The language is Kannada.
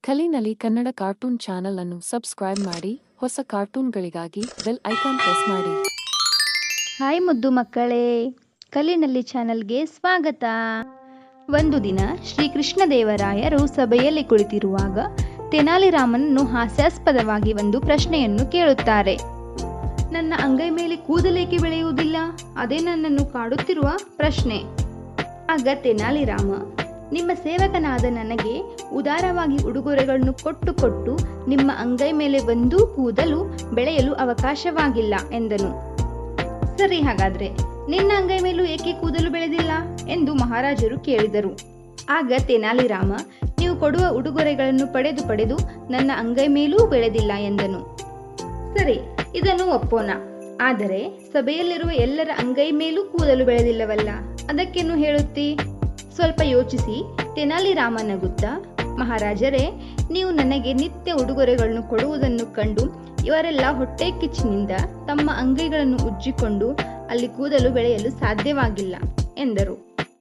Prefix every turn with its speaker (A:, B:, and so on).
A: ಕಲಿನಲಿ ಕನ್ನಡ ಕಾರ್ಟೂನ್ ಚಾನೆಲ್ ಅನ್ನು ಸಬ್ಸ್ಕ್ರೈಬ್ ಮಾಡಿ ಹೊಸ ಕಾರ್ಟೂನ್ಗಳಿಗಾಗಿ ಬೆಲ್ ಐಕಾನ್ ಪ್ರೆಸ್ ಮಾಡಿ.
B: ಹಾಯ್ ಮುದ್ದು ಮಕ್ಕಳೇ, ಕಲಿನಲ್ಲಿ ಚಾನಲ್ಗೆ ಸ್ವಾಗತ. ಒಂದು ದಿನ ಶ್ರೀಕೃಷ್ಣದೇವರಾಯರು ಸಭೆಯಲ್ಲಿ ಕುಳಿತಿರುವಾಗ ತೆನಾಲಿರಾಮನನ್ನು ಹಾಸ್ಯಾಸ್ಪದವಾಗಿ ಒಂದು ಪ್ರಶ್ನೆಯನ್ನು ಕೇಳುತ್ತಾರೆ. ನನ್ನ ಅಂಗೈ ಮೇಲೆ ಕೂದಲೇಕೆ ಬೆಳೆಯುವುದಿಲ್ಲ? ಅದೇ ನನ್ನನ್ನು ಕಾಡುತ್ತಿರುವ ಪ್ರಶ್ನೆ. ಆಗ ತೆನಾಲಿರಾಮ, ನಿಮ್ಮ ಸೇವಕನಾದ ನನಗೆ ಉದಾರವಾಗಿ ಉಡುಗೊರೆಗಳನ್ನು ಕೊಟ್ಟು ನಿಮ್ಮ ಅಂಗೈ ಮೇಲೆ ಒಂದೂ ಕೂದಲು ಬೆಳೆಯಲು ಅವಕಾಶವಾಗಿಲ್ಲ ಎಂದನು. ಸರಿ, ಹಾಗಾದ್ರೆ ನಿನ್ನ ಅಂಗೈ ಮೇಲೂ ಏಕೆ ಕೂದಲು ಬೆಳೆದಿಲ್ಲ ಎಂದು ಮಹಾರಾಜರು ಕೇಳಿದರು. ಆಗ ತೆನಾಲಿರಾಮ, ನೀವು ಕೊಡುವ ಉಡುಗೊರೆಗಳನ್ನು ಪಡೆದು ನನ್ನ ಅಂಗೈ ಮೇಲೂ ಬೆಳೆದಿಲ್ಲ ಎಂದನು. ಸರಿ, ಇದನ್ನು ಒಪ್ಪೋಣ. ಆದರೆ ಸಭೆಯಲ್ಲಿರುವ ಎಲ್ಲರ ಅಂಗೈ ಮೇಲೂ ಕೂದಲು ಬೆಳೆದಿಲ್ಲವಲ್ಲ, ಅದಕ್ಕೇನು ಹೇಳುತ್ತಿ? ಸ್ವಲ್ಪ ಯೋಚಿಸಿ ತೆನಾಲಿರಾಮ ನಗುತ್ತಾ, ಮಹಾರಾಜರೇ, ನೀವು ನನಗೆ ನಿತ್ಯ ಉಡುಗೊರೆಗಳನ್ನು ಕೊಡುವುದನ್ನು ಕಂಡು ಇವರೆಲ್ಲ ಹೊಟ್ಟೆ ಕಿಚ್ಚಿನಿಂದ ತಮ್ಮ ಅಂಗೈಗಳನ್ನು ಉಜ್ಜಿಕೊಂಡು ಅಲ್ಲಿ ಕೂದಲು ಬೆಳೆಯಲು ಸಾಧ್ಯವಾಗಿಲ್ಲ ಎಂದರು.